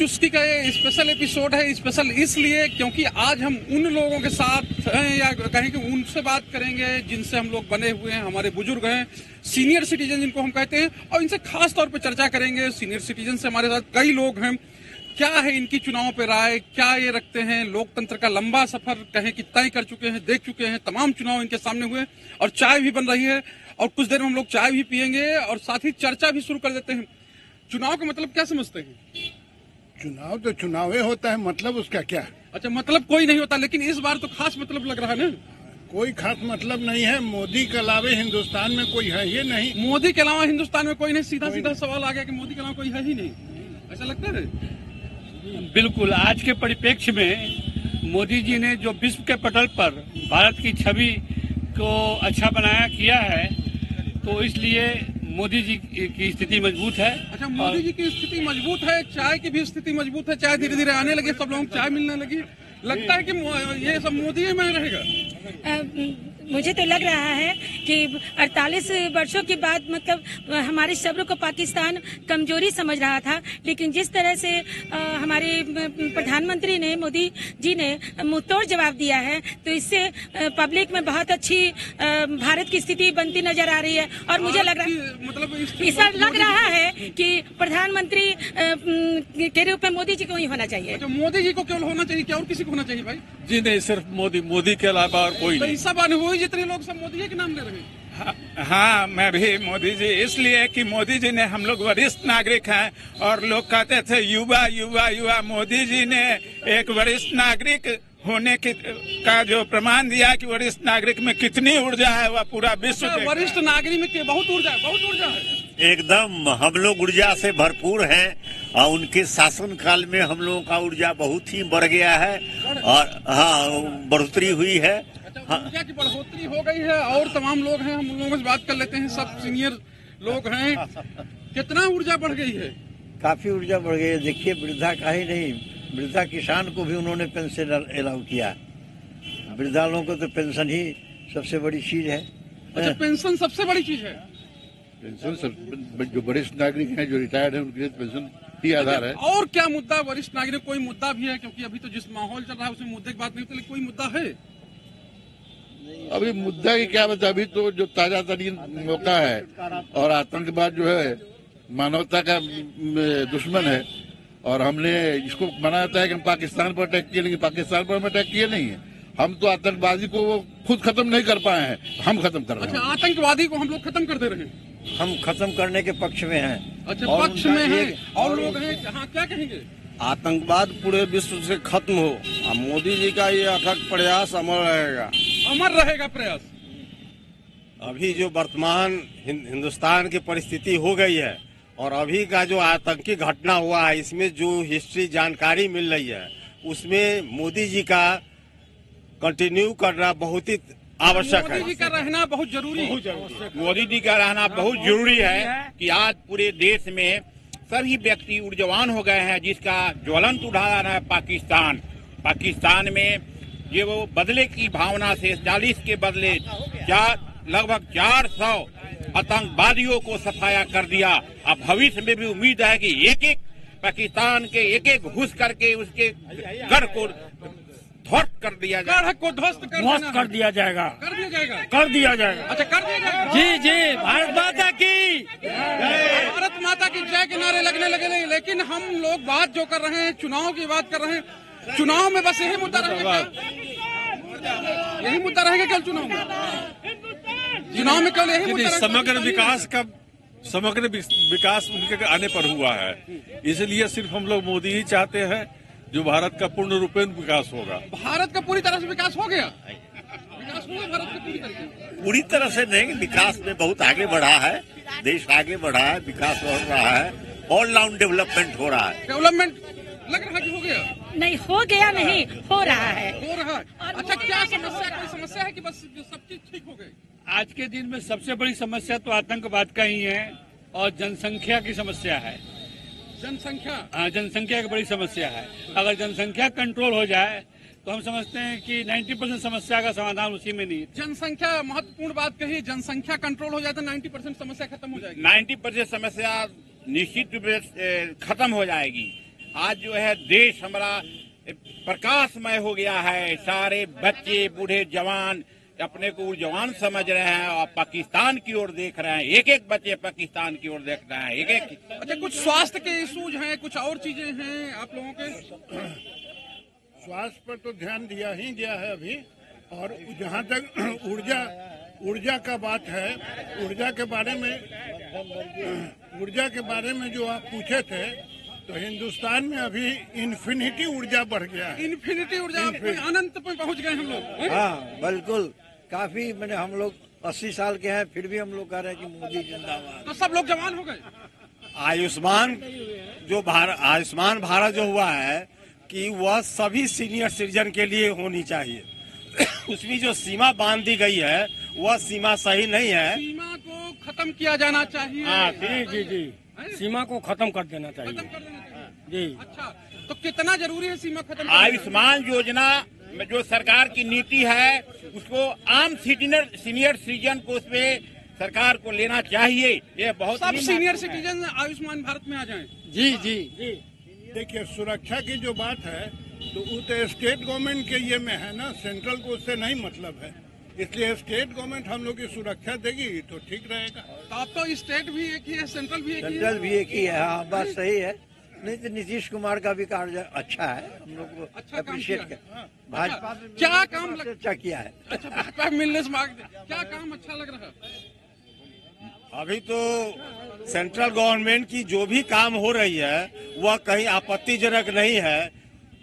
चुस्की का ये स्पेशल एपिसोड है। स्पेशल इसलिए क्योंकि आज हम उन लोगों के साथ हैं, या कहें कि उनसे बात करेंगे जिनसे हम लोग बने हुए हैं, हमारे बुजुर्ग हैं, सीनियर सिटीजन जिनको हम कहते हैं, और इनसे खास तौर पे चर्चा करेंगे। सीनियर सिटीजन से हमारे साथ कई लोग हैं। क्या है इनकी चुनाव पे राय, क्या ये रखते हैं? लोकतंत्र का लंबा सफर कहें कि तय कर चुके हैं, देख चुके हैं, तमाम चुनाव इनके सामने हुए, और चाय भी बन रही है, और कुछ देर में हम लोग चाय भी पियेंगे और साथ ही चर्चा भी शुरू कर देते हैं। चुनाव का मतलब क्या समझते हैं? चुनाव तो चुनाव ही होता है, मतलब उसका क्या है? अच्छा, मतलब कोई नहीं होता, लेकिन इस बार तो खास मतलब लग रहा है ना? कोई खास मतलब नहीं है। मोदी के अलावा हिंदुस्तान में कोई है ही नहीं। मोदी के अलावा हिंदुस्तान में कोई नहीं। सीधा सीधा सवाल आ गया कि मोदी के अलावा कोई है ही नहीं, ऐसा लगता है? बिल्कुल। आज के परिप्रेक्ष्य में मोदी जी ने जो विश्व के पटल पर भारत की छवि को अच्छा बनाया किया है, तो इसलिए मोदी जी की स्थिति मजबूत है। अच्छा, मोदी जी की स्थिति मजबूत है, चाय की भी स्थिति मजबूत है। चाय धीरे धीरे आने लगी, सब लोगों को चाय मिलने लगी। लगता है कि ये सब मोदी में रहेगा। मुझे तो लग रहा है कि 48 वर्षों के बाद मतलब हमारे शब्द को पाकिस्तान कमजोरी समझ रहा था, लेकिन जिस तरह से हमारे प्रधानमंत्री ने, मोदी जी ने मुंहतोड़ जवाब दिया है, तो इससे पब्लिक में बहुत अच्छी भारत की स्थिति बनती नजर आ रही है। और मुझे लग रहा है, मतलब इस बार लग रहा है कि प्रधानमंत्री के रूप में मोदी जी को ही होना चाहिए। अच्छा, मोदी जी को केवल होना चाहिए, क्या और किसी को होना चाहिए भाई? जी नहीं, सिर्फ मोदी के अलावा और कोई नहीं। सब अनुभवी जितने लोग सब मोदी के नाम ले रहे हैं। हाँ, मैं भी मोदी जी, इसलिए कि मोदी जी ने, हम लोग वरिष्ठ नागरिक हैं और लोग कहते थे युवा युवा युवा। मोदी जी ने एक वरिष्ठ नागरिक होने का जो प्रमाण दिया कि वरिष्ठ नागरिक में कितनी ऊर्जा है, वह पूरा विश्व वरिष्ठ नागरिक में बहुत ऊर्जा है, बहुत ऊर्जा है। एकदम हम लोग ऊर्जा से भरपूर हैं, और उनके शासन काल में हम लोगों का ऊर्जा बहुत ही बढ़ गया है, और हाँ, बढ़ोतरी हुई है। ऊर्जा की बढ़ोतरी हो गई है, और तमाम लोग हैं, हम लोगों से बात कर लेते हैं। सब सीनियर लोग हैं। कितना ऊर्जा बढ़ गई है? काफी ऊर्जा बढ़ गई है। देखिए, वृद्धा का ही नहीं, वृद्धा किसान को भी उन्होंने पेंशन अलाउ किया। वृद्धा लोगों को तो पेंशन ही सबसे बड़ी चीज है। अच्छा, पेंशन सबसे बड़ी चीज है। पेंशन जो वरिष्ठ नागरिक हैं, जो रिटायर्ड हैं, उनके लिए पेंशन ही आधार है। और क्या मुद्दा? वरिष्ठ नागरिक कोई मुद्दा भी है? क्योंकि अभी तो जिस माहौल चल रहा है उसमें मुद्दे की बात नहीं होती, लेकिन कोई मुद्दा है? अभी मुद्दा की क्या बता, अभी तो जो ताजा तरीन मौका है, और आतंकवाद जो है मानवता का दुश्मन है, और हमने इसको मना जाता है कि हम पाकिस्तान पर अटैक किए, लेकिन पाकिस्तान पर हम अटैक किए नहीं है। हम तो आतंकवादी को वो खुद खत्म नहीं कर पाए हैं, हम खत्म कर रहे हैं। अच्छा, आतंकवादी को हम लोग खत्म कर दे रहे हैं। हम खत्म करने के पक्ष में हैं। अच्छा, पक्ष में हैं, और लोग हैं। हाँ, क्या कहेंगे? आतंकवाद पूरे विश्व से खत्म हो, और मोदी जी का ये अथक प्रयास अमर रहेगा। अमर रहेगा प्रयास। अभी जो वर्तमान हिंदुस्तान की परिस्थिति हो गई है, और अभी का जो आतंकी घटना हुआ है, इसमें जो हिस्ट्री जानकारी मिल रही है, उसमें मोदी जी का कंटिन्यू करना बहुत ही आवश्यक है। मोदी जी का रहना बहुत जरूरी है। मोदी जी का रहना बहुत जरूरी है कि आज पूरे देश में सभी व्यक्ति ऊर्जावान हो गए हैं, जिसका ज्वलंत उदाहरण है पाकिस्तान। पाकिस्तान में ये वो बदले की भावना से 40 के बदले लगभग 400 आतंकवादियों को सफाया कर दिया। अब भविष्य में भी उम्मीद है कि एक एक पाकिस्तान के एक एक घुस करके उसके गढ़ को ध्वस्त कर दिया जाएगा। गढ़ को ध्वस्त कर दिया जाएगा। कर दिया जाएगा। कर दिया जाएगा। अच्छा, कर दिया जाएगा। जी जी, भारत माता की भारत माता की जय के नारे लगने लगे। लेकिन हम लोग बात जो कर रहे हैं, चुनाव की बात कर रहे हैं। चुनाव में बस यही मुद्दा रहेगा, यही मुद्दा रहेगा कल चुनाव में? चुनाव में कल यही मुद्दा? समग्र विकास उनके आने पर हुआ है, इसलिए सिर्फ हम लोग मोदी ही चाहते हैं, जो भारत का पूर्ण रूपेण विकास होगा। भारत का पूरी तरह से विकास हो गया? विकास हुआ भारत का पूरी तरह से नहीं, विकास में बहुत आगे बढ़ा है, देश आगे बढ़ा है, विकास हो रहा है, ऑलराउंड डेवलपमेंट हो रहा है। डेवलपमेंट लग रहा है कि हो गया? नहीं, हो गया नहीं, हो रहा है। हो रहा है। अच्छा, क्या समस्या? कोई समस्या है कि बस सब चीज ठीक हो गई? आज के दिन में सबसे बड़ी समस्या तो आतंकवाद का ही है, और जनसंख्या की समस्या है। जनसंख्या की बड़ी समस्या है। अगर जनसंख्या कंट्रोल हो जाए तो हम समझते हैं कि 90% समस्या का समाधान उसी में नहीं। जनसंख्या महत्वपूर्ण बात कही। जनसंख्या कंट्रोल हो जाए तो 90% समस्या खत्म हो जाएगी। 90% समस्या निश्चित रूप से खत्म हो जाएगी। आज जो है देश हमारा प्रकाशमय हो गया है। सारे बच्चे बूढ़े जवान अपने को ऊर्जावान समझ रहे हैं और पाकिस्तान की ओर देख रहे हैं। एक एक बच्चे पाकिस्तान की ओर देख रहे हैं। एक एक अच्छा, कुछ स्वास्थ्य के इश्यूज हैं, कुछ और चीजें हैं आप लोगों के? स्वास्थ्य पर तो ध्यान दिया ही गया है अभी। और जहाँ तक ऊर्जा का बात है, ऊर्जा के बारे में जो आप पूछे थे, तो हिंदुस्तान में अभी इन्फिनिटी ऊर्जा बढ़ गया है। इन्फिनिटी ऊर्जा, अनंत पे पहुंच गए हम लोग। हाँ बिल्कुल, काफी मैंने हम लोग 80 साल के हैं, फिर भी हम लोग कह रहे हैं कि मोदी जिंदाबाद। तो सब लोग जवान हो गए। आयुष्मान भारत जो हुआ है कि वह सभी सीनियर सिटीजन के लिए होनी चाहिए। उसमें जो सीमा बांध दी गई है वह सीमा सही नहीं है। सीमा को खत्म किया जाना चाहिए। जी सीमा को खत्म कर देना चाहिए। जी। अच्छा, तो कितना जरूरी है सीमा खत्म? आयुष्मान योजना में जो सरकार की नीति है उसको आम सीनियर सिटीजन को उसमें सरकार को लेना चाहिए। ये बहुत सब सीनियर सिटीजन आयुष्मान भारत में आ जाएं। जी। देखिए, सुरक्षा की जो बात है तो वो तो स्टेट गवर्नमेंट के ये में है ना, सेंट्रल को उससे नहीं मतलब है। इसलिए स्टेट गवर्नमेंट हम लोग की सुरक्षा देगी तो ठीक रहेगा। तो अब तो स्टेट भी एक ही है, सेंट्रल भी एक ही है। सेंट्रल भी एक ही है। हाँ, बात सही है। नहीं तो नीतीश कुमार का भी कार्य अच्छा है, हम लोग को अच्छा अप्रिशिएट किया। कर। भाजपा में क्या काम अच्छा किया है। अच्छा, भाजपा मिलने से क्या काम अच्छा लग रहा है? अभी तो सेंट्रल गवर्नमेंट की जो भी काम हो रही है वह कहीं आपत्तिजनक नहीं है।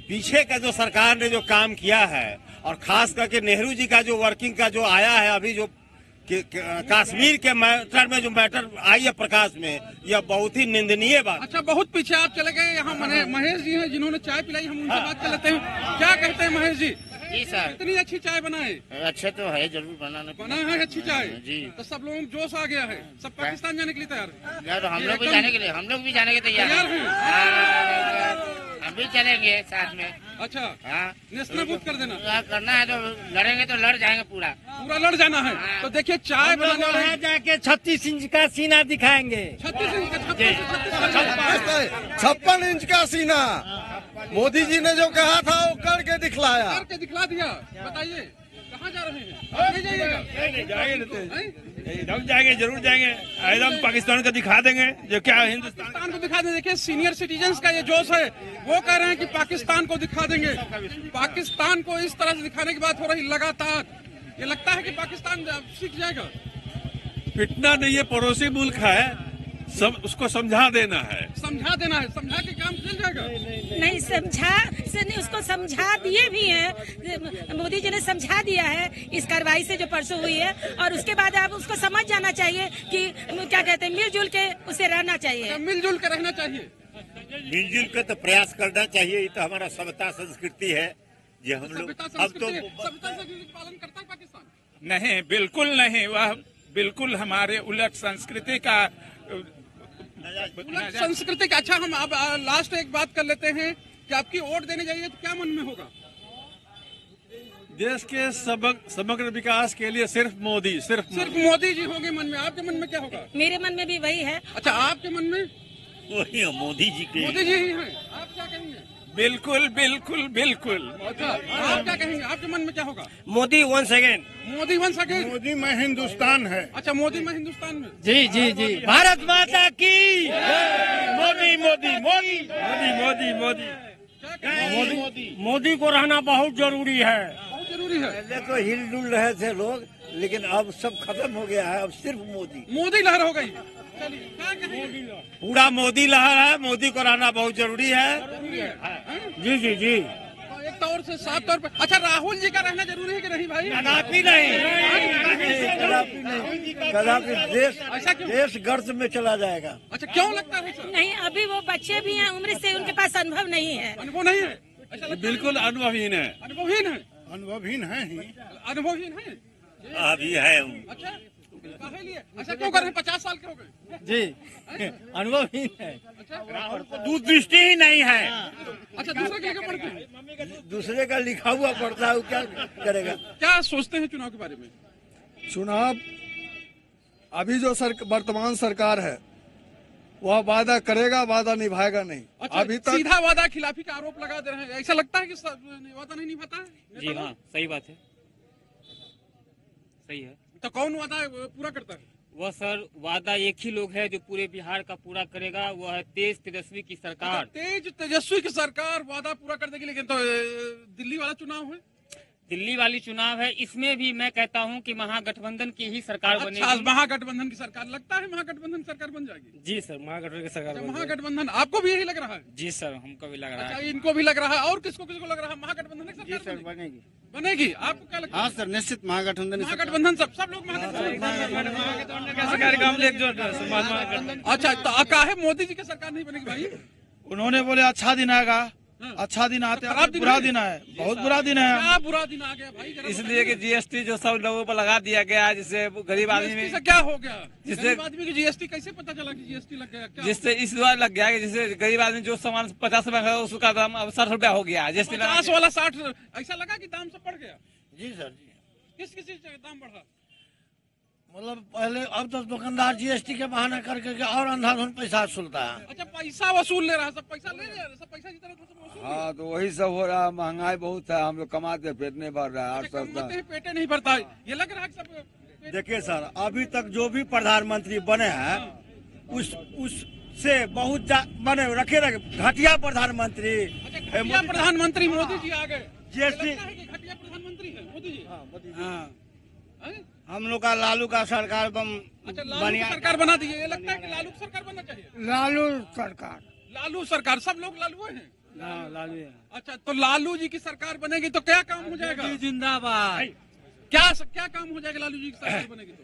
पीछे का जो सरकार ने जो काम किया है और खास करके नेहरू जी का जो वर्किंग का जो आया है अभी जो कश्मीर के मैटर में जो मैटर आई है प्रकाश में, यह बहुत ही निंदनीय बात। अच्छा, बहुत पीछे आप चले गए। यहाँ महेश जी हैं जिन्होंने चाय पिलाई, हम उनसे बात कर लेते हैं। क्या कहते हैं महेश जी? जी सर, इतनी अच्छी चाय बनाए। अच्छा तो है, जरूर बना है अच्छी चाय जी। तो सब लोग जोश आ गया है, सब पाकिस्तान जाने के लिए तैयार है। यार हम लोग भी जाने के लिए, हम लोग भी जाने के तैयार हैं। हम भी चलेंगे साथ में। अच्छा, हाँ, नेस्तनाबूद कर देना करना है तो लड़ेंगे तो लड़ जाएंगे, पूरा लड़ जाना है। तो देखिए, चाय बनाने वाले जाके 36 इंच का सीना दिखाएंगे। 36 इंच का 56 इंच का सीना मोदी जी ने जो कहा था वो करके दिखलाया। करके दिखला दिया। बताइए कहाँ जा रहे हैं? आप नहीं जाइएगा? जाएंगे, जरूर जाएंगे। एकदम पाकिस्तान को दिखा देंगे जो क्या हिंदुस्तान पाकिस्तान को दिखा देंगे। देखिए, सीनियर सिटीजन्स का ये जोश है, वो कह रहे हैं कि पाकिस्तान को दिखा देंगे। पाकिस्तान को इस तरह से दिखाने की बात हो रही लगातार। ये लगता है कि पाकिस्तान सीख जाएगा। पिटना नहीं, ये पड़ोसी मुल्क है, सब उसको समझा देना है। समझा के काम चल जाएगा। नहीं उसको समझा दिए भी हैं। मोदी जी ने समझा दिया है इस कार्रवाई से जो परसों हुई है, और उसके बाद आप उसको समझ जाना चाहिए कि क्या कहते हैं, मिलजुल के उसे रहना चाहिए। मिलजुल के रहना चाहिए। मिलजुल के तो प्रयास करना चाहिए। ये तो हमारा सभ्यता संस्कृति है जो हम लोग अब तो पालन करता है पाकिस्तान। नहीं, बिल्कुल नहीं। वह बिल्कुल हमारे उलट संस्कृति का संस्कृति का। अच्छा, हम अब लास्ट एक बात कर लेते हैं कि आपकी वोट देने जाइए तो क्या मन में होगा? देश के समग्र विकास के लिए सिर्फ मोदी जी होंगे मन में। आपके मन में क्या होगा? मेरे मन में भी वही है। अच्छा, आपके मन में? वही मोदी जी ही हैं। आप क्या कहेंगे? बिल्कुल बिल्कुल बिल्कुल। अच्छा, आप क्या कहेंगे? आपके मन में क्या होगा? Modi once again. मोदी में हिंदुस्तान है। अच्छा, मोदी में हिंदुस्तान में। जी। भारत माता की मोदी मोदी मोदी मोदी मोदी मोदी मोदी को रहना बहुत जरूरी है। पहले तो हिलडुल रहे थे लोग, लेकिन अब सब खत्म हो गया है। अब सिर्फ मोदी लहर हो गई। पूरा मोदी लहर है। मोदी को रहना बहुत जरूरी है। जी। एक तौर से साफ तौर पर। अच्छा, राहुल जी का रहना जरूरी है कि नहीं भाई? कदापि नहीं। देश गर्त में चला जाएगा। अच्छा, क्यों लगता है सर? नहीं, अभी वो बच्चे भी हैं, उम्र से उनके पास अनुभव नहीं है। अनुभव नहीं है? अच्छा, बिल्कुल अनुभवहीन है। अनुभवहीन है ही। अनुभवहीन है अभी है। अच्छा, अच्छा, क्यों कर रहे हैं? 50 साल के हो गए। जी, अनुभवहीन है। अच्छा, दूरदृष्टि ही नहीं है। अच्छा, दूसरे क्या पढ़ते हैं? दूसरे का लिखा हुआ पढ़ता है, क्या करेगा? क्या सोचते हैं चुनाव के बारे में? चुनाव अभी जो वर्तमान सरकार है वह वादा करेगा, वादा निभाएगा नहीं। अच्छा, अभी तक सीधा वादा खिलाफी का आरोप लगा दे रहे हैं। ऐसा लगता है कि वादा नहीं निभाता है? जी हाँ, सही बात है, सही है। तो कौन वादा पूरा करता है? वह सर वादा एक ही लोग है जो पूरे बिहार का पूरा करेगा, वो है तेज तेजस्वी की सरकार। तेज तेजस्वी की सरकार वादा पूरा कर देगी, लेकिन तो दिल्ली वाला चुनाव है, दिल्ली वाली चुनाव है, इसमें भी मैं कहता हूं कि महागठबंधन की ही सरकार बनेगी। अच्छा, महागठबंधन की सरकार लगता है, महागठबंधन सरकार बन जाएगी? जी सर, महागठबंधन की सरकार। महागठबंधन आपको भी यही लग रहा है? जी सर, हमको भी लग रहा है। इनको भी लग रहा है, और किसको किसको लग रहा है महागठबंधन की सरकार बनेगी? बनेगी, आपको क्या लगता है? हाँ सर, निश्चित महागठबंधन सब लोग महागठबंधन। अच्छा, तो काहे मोदी जी की सरकार नहीं बनेगी भाई? उन्होंने बोले अच्छा दिन आएगा, अच्छा दिन आते हैं, बुरा दिन है, बहुत बुरा दिन है। क्या बुरा दिन आ गया भाई? इसलिए कि जीएसटी जो सब लोगों पर लगा दिया गया, जिससे गरीब आदमी में क्या हो गया? जिससे गरीब आदमी की जीएसटी कैसे पता चला कि जीएसटी लग गया? जिससे इस बार लग गया, जिससे गरीब आदमी जो सामान 50 रुपया है उसका दाम अब 60 रुपया हो गया। जीएसटी 50 वाला 60, ऐसा लगा कि दाम सब बढ़ गया? जी सर, जी। किस चीज का दाम बढ़ा? मतलब पहले, अब तो दुकानदार जीएसटी के बहाना करके और अंधाधुंध पैसा वसूलता है। अच्छा, पैसा वसूल ले रहा है, सब पैसा ले रहा है, सब पैसा जितना वसूल। हाँ, तो वही सब हो रहा है। महंगाई बहुत है, हम लोग कमाते पेट नहीं भर रहा है। कमाते हैं पेटे नहीं भरता है, ये लग रहा है सब। देखिए सर, अभी तक जो भी प्रधानमंत्री बने हैं उससे बहुत बने रखे घटिया प्रधानमंत्री। घटिया प्रधानमंत्री मोदी जी आ गए। जीएसटी घटिया प्रधानमंत्री है मोदी जी। हाँ, हम लोग का लालू का सरकार अच्छा, लालू सरकार बना दी है। ये लगता है कि लालू सरकार बनना चाहिए। लालू सरकार, लालू सरकार, सब लोग लालू हैं। लालू है। अच्छा, तो लालू जी की सरकार बनेगी तो क्या काम हो जाएगा? जिंदाबाद। क्या काम हो जाएगा लालू जी की सरकार बनेगी तो?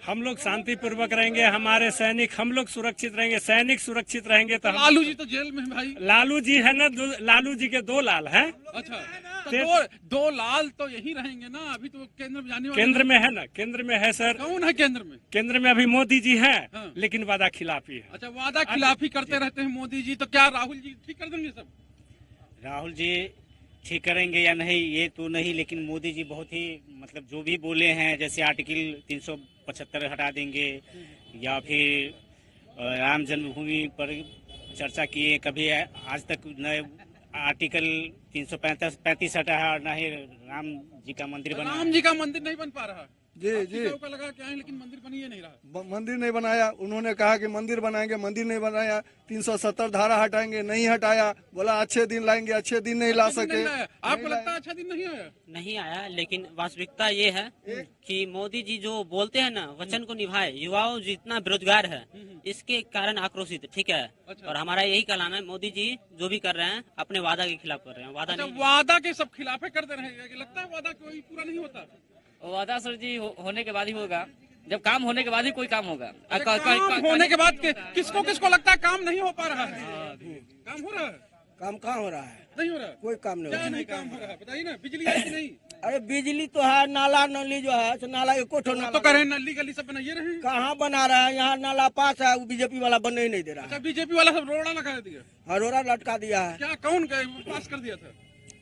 हम लोग शांति पूर्वक रहेंगे, हमारे सैनिक हम लोग सुरक्षित रहेंगे, सैनिक सुरक्षित रहेंगे। तो लालू जी तो जेल में है भाई। लालू जी है ना, लालू जी के 2 लाल हैं। अच्छा, तो दो लाल तो यही रहेंगे ना। अभी तो केंद्र में जाने वाले, केंद्र में है ना, केंद्र में है सर। कौन है केंद्र में? केंद्र में अभी मोदी जी हैं। हाँ। लेकिन वादा खिलाफी है। अच्छा, वादा खिलाफी करते रहते हैं मोदी जी, तो क्या राहुल जी ठीक कर देंगे सब? राहुल जी ठीक करेंगे या नहीं ये तो नहीं, लेकिन मोदी जी बहुत ही मतलब जो भी बोले हैं, जैसे आर्टिकल 375 हटा देंगे, या फिर राम जन्मभूमि पर चर्चा किए, कभी आज तक न आर्टिकल 335 हटा है और न ही राम जी का मंदिर बना। राम जी का मंदिर नहीं बन पा रहा। जी जी, का लगा क्या है, लेकिन मंदिर बन ही नहीं रहा। मंदिर नहीं बनाया। उन्होंने कहा कि मंदिर बनाएंगे, मंदिर नहीं बनाया। 370 धारा हटाएंगे, नहीं हटाया। बोला अच्छे दिन लाएंगे, अच्छे दिन नहीं ला सके। आपको लगता है अच्छा दिन नहीं आया? नहीं आया, लेकिन वास्तविकता ये है कि मोदी जी जो बोलते हैं ना, वचन को निभाए। युवाओं जितना बेरोजगार है इसके कारण आक्रोशित, ठीक है। और हमारा यही कहना है, मोदी जी जो भी कर रहे हैं अपने वादा के खिलाफ कर रहे हैं। वादा नहीं, वादा के सब खिलाफे कर दे रहे हैं। लगता है वादा कोई पूरा नहीं होता। वादा सर जी होने के बाद ही होगा, जब काम होने के बाद ही कोई काम होगा। काम होने के बाद किसको किसको लगता है काम नहीं हो पा रहा है? काम हो रहा है? काम कहाँ हो रहा है? नहीं हो रहा, कोई काम नहीं। क्या नहीं काम हो रहा है बताइए ना। बिजली है कि नहीं? अरे बिजली तो है, नाला नली जो है, नाला एको तो कह रहे हैं नली गली सब बनाइए रहे। कहाँ बना रहा है? यहाँ नाला पास है, वो बीजेपी वाला बनने ही नहीं दे रहा है। अच्छा, बीजेपी वाला सब रोड़ा लगा दिया। हाँ, रोड़ा लटका दिया है। क्या कौन पास कर दिया था?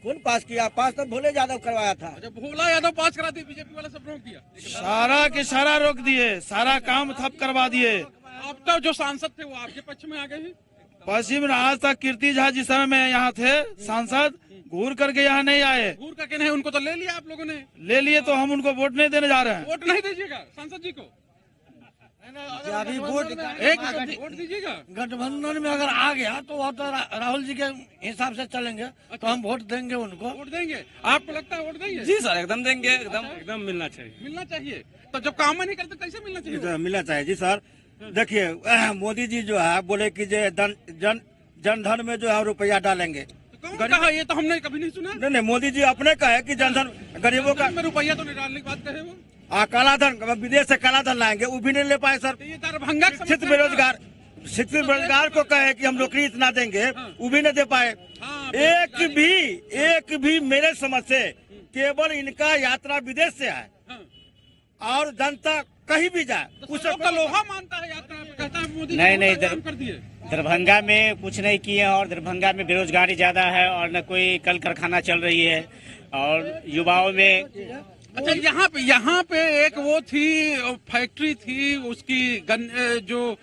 कौन पास किया? पास तो भोले यादव करवाया था। अच्छा, भोला यादव पास करा दिया, बीजेपी वाला सब रोक दिया। सारा के सारा रोक दिए, सारा काम ठप करवा दिए। अब तो जो सांसद थे वो आपके पक्ष में आ गए हैं। पश्चिम में आज तक कीर्ति झा जिस समय में यहाँ थे सांसद, घूर करके यहाँ नहीं आए। घूर करके नहीं, उनको तो ले लिया आप लोगों ने। ले लिए तो हम उनको वोट नहीं देने जा रहे हैं। वोट नहीं दीजिएगा सांसद जी को? अभी वोट दीजिएगा। गठबंधन में अगर आ गया तो वो तो राहुल जी के हिसाब से चलेंगे। तो हम वोट देंगे उनको। वोट देंगे? आपको लगता है वोट देंगे? जी सर, एकदम देंगे, एकदम मिलना चाहिए। मिलना चाहिए। तो जब काम नहीं करते कैसे मिलना चाहिए? मिलना चाहिए जी सर। देखिए, मोदी जी जो है बोले कि जन धन में जो है रुपया डालेंगे। कौन कहा? ये तो हमने कभी नहीं सुना। नहीं, मोदी जी अपने कहे कि जनधन गरीबों का रुपया तो नहीं डालने की बात कहे वो। काला धन, विदेश से काला धन लाएंगे, वो भी नहीं ले पाए सर। ये दरभंगा शिक्षित बेरोजगार को कहे कि हम नौकरी इतना देंगे, वो भी नहीं दे पाए। एक भी मेरे समझ से केवल इनका यात्रा विदेश से है, और जनता कहीं भी जाए उसका लोहा मानता है यात्रा, कहता है मोदी नहीं कर दिए। दरभंगा में कुछ नहीं किए, और दरभंगा में बेरोजगारी ज्यादा है, और न कोई कल कारखाना चल रही है, और युवाओं में। अच्छा, यहाँ पे एक वो थी फैक्ट्री थी, उसकी जो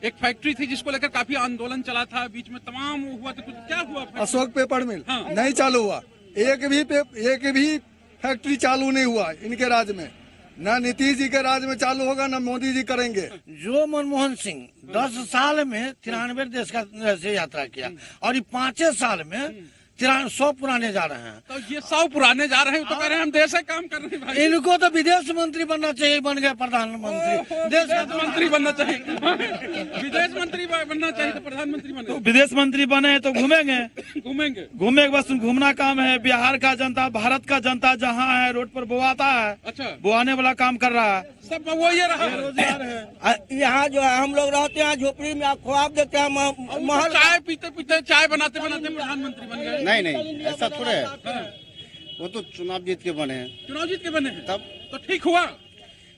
एक फैक्ट्री थी जिसको लेकर काफी आंदोलन चला था, बीच में तमाम हुआ था, कुछ क्या हुआ? अशोक पेपर मिल हाँ। नहीं चालू हुआ, एक भी फैक्ट्री चालू नहीं हुआ इनके राज में। ना नीतीश जी के राज में चालू होगा, ना मोदी जी करेंगे। जो मनमोहन सिंह 10 साल में 93 देश का से यात्रा किया और ये 5 साल में 100 पुराने जा रहे हैं। तो ये 100 पुराने जा रहे हैं, तो कह रहे हैं हम देश से काम कर रहे हैं भाई। इनको तो विदेश मंत्री बनना चाहिए, बन गए प्रधानमंत्री। देश मंत्री बनना चाहिए, विदेश मंत्री बनना चाहिए तो प्रधानमंत्री बने। तो विदेश मंत्री बने तो घूमेंगे घूमेंगे बस घूमना काम है। बिहार का जनता, भारत का जनता जहाँ है रोड पर बोआता है, अच्छा वो आने वाला काम कर रहा है, सब वो ये रहा रोजगार है। यहाँ जो है हम लोग रहते हैं झोपड़ी में, आप ख्वाब देते हैं महल। चाय पीते चाय बनाते प्रधानमंत्री बन गए। नहीं ऐसा थोड़ा है, वो तो चुनाव जीत के बने हैं। चुनाव जीत के बने हैं तब तो ठीक हुआ।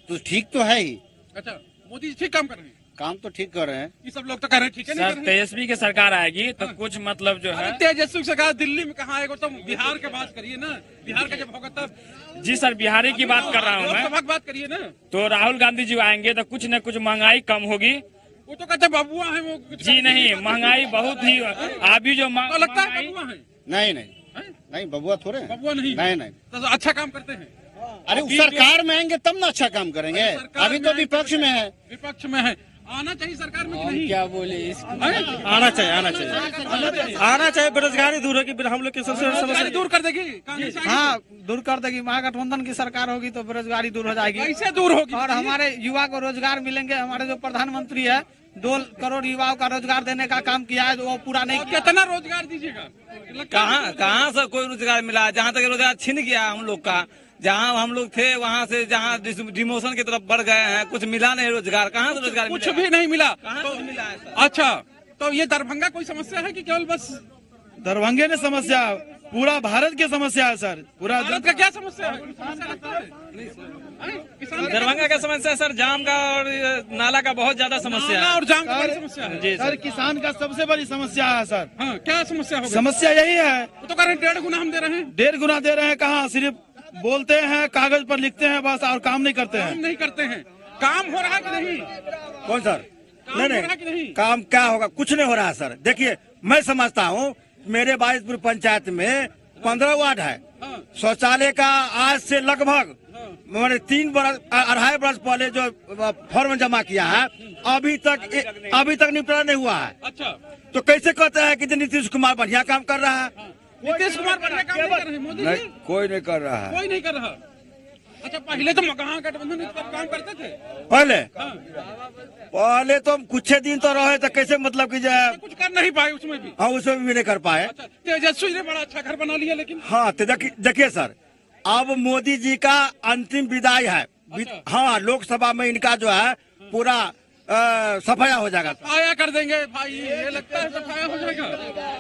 तो ठीक तो है ही। अच्छा, मोदी जी ठीक काम कर रहे हैं, काम तो ठीक कर रहे हैं। ये सब लोग तो कह रहे हैं ठीक है। सर तेजस्वी की सरकार आएगी तो कुछ मतलब जो है। तेजस्वी सरकार दिल्ली में कहाँ आएगा? तो बिहार के बात करिए ना, बिहार का जब होगा तब। जी सर, बिहारी की बात कर रहा हूँ मैं। बात करिए ना। तो राहुल गांधी जी आएंगे तो कुछ न कुछ महंगाई कम होगी। वो तो कहते बबुआ है वो। जी नहीं, महंगाई बहुत ही अभी जो लगता है बबुआ है। नहीं बबुआ थोड़े हैं। बबुआ नहीं तो अच्छा काम करते हैं। अरे सरकार में आएंगे तब ना अच्छा काम करेंगे। अभी तो विपक्ष में है। विपक्ष में है, आना चाहिए सरकार में नहीं? क्या बोले आना चाहिए। बेरोजगारी दूर होगी, हम लोग की सबसे समस्या दूर कर देगी। हाँ, दूर कर देगी। महागठबंधन की सरकार होगी तो बेरोजगारी दूर हो जाएगी। कैसे दूर होगी? और हमारे युवा को रोजगार मिलेंगे। हमारे जो प्रधानमंत्री है 2 करोड़ युवाओं का रोजगार देने का काम किया है, तो वो पूरा नहीं किया। कितना रोजगार दीजिएगा? कहाँ से कोई रोजगार मिला? जहाँ तक रोजगार छीन गया हम लोग का, जहाँ हम लोग थे वहाँ से जहाँ डिमोशन की तरफ बढ़ गए हैं, कुछ मिला नहीं रोजगार। कहाँ से रोजगार? कुछ भी नहीं मिला। कहाँ से मिला है? अच्छा, तो ये दरभंगा कोई समस्या है कि केवल बस दरभंगे ने समस्या? पूरा भारत की समस्या है सर। पूरा भारत का क्या समस्या है? दरभंगा का समस्या सर जाम का और नाला का बहुत ज्यादा समस्या है। और जाम का बड़ी समस्या है जी सर। किसान का सबसे बड़ी समस्या है सर। हाँ, क्या समस्या होगी? समस्या यही है। तो कह रहे हैं 1.5 गुना हम दे रहे हैं। 1.5 गुना दे रहे हैं कहाँ? सिर्फ बोलते हैं, कागज पर लिखते हैं बस, और काम नहीं करते हैं। नहीं करते हैं। काम हो रहा है कि नहीं? कौन सर? नहीं, काम क्या होगा? कुछ नहीं हो रहा है सर। देखिए, मैं समझता हूँ मेरे बाईसपुर पंचायत में 15 वार्ड है। शौचालय का आज से लगभग 2.5 बरस पहले जो फॉर्म जमा किया है, अभी तक निपटारा नहीं हुआ है। अच्छा, तो कैसे कहते हैं कि नीतीश कुमार बढ़िया काम कर रहा है? नीतीश कुमार बढ़िया काम नहीं कर रहे हैं। मोदी जी कोई नहीं कर रहा है। कोई नहीं कर रहा। अच्छा, पहले तो महागठबंधन काम करते थे। पहले तो कुछ दिन तो रहे, तो कैसे मतलब कि कुछ कर नहीं पाए उसमें भी। हाँ, उसमें भी नहीं कर पाए। अच्छा, तेजस्वी ने बड़ा अच्छा घर बना लिया लेकिन। हाँ, तो देखिए सर, अब मोदी जी का अंतिम विदाई है। हाँ, लोकसभा में इनका जो है पूरा सफाया हो जाएगा। सफाया कर देंगे भाई, ये लगता है सफाया हो जाएगा।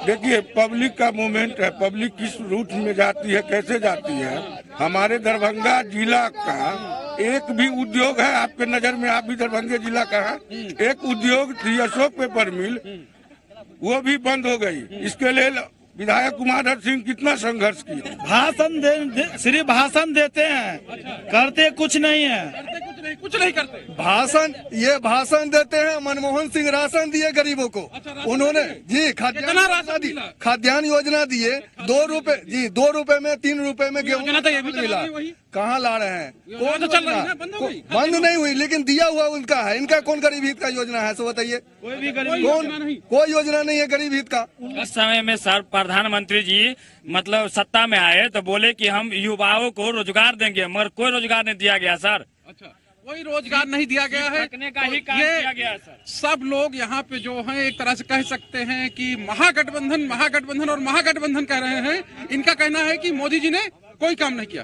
देखिए, पब्लिक का मूवमेंट है। पब्लिक किस रूट में जाती है, कैसे जाती है। हमारे दरभंगा जिला का एक भी उद्योग है आपके नजर में? आप भी दरभंगा जिला का है। एक उद्योग थी अशोक पेपर मिल, वो भी बंद हो गई। इसके लिए विधायक कुमार सिंह कितना संघर्ष किया। सिर्फ भाषण देते हैं, करते कुछ नहीं है। कुछ नहीं करते। भाषण देते हैं। मनमोहन सिंह राशन दिए गरीबों को। उन्होंने जी खाद्यान्न योजना दिए। 2 रुपए जी, 2 रुपए में 3 रुपए में गेहूँ मिला। कहाँ ला रहे हैं? बंद नहीं हुई, लेकिन दिया हुआ उनका है। इनका कौन गरीब हित का योजना है सो बताइए? कोई योजना नहीं है गरीब हित का। उस समय में सर प्रधानमंत्री जी मतलब सत्ता में आए तो बोले कि हम युवाओं को रोजगार देंगे, मगर कोई रोजगार नहीं दिया गया सर। अच्छा, कोई रोजगार नहीं दिया गया है। का ही काम किया गया सर। सब लोग यहाँ पे जो हैं एक तरह से कह सकते हैं कि महागठबंधन और महागठबंधन कह रहे हैं। इनका कहना है कि मोदी जी ने कोई काम नहीं किया।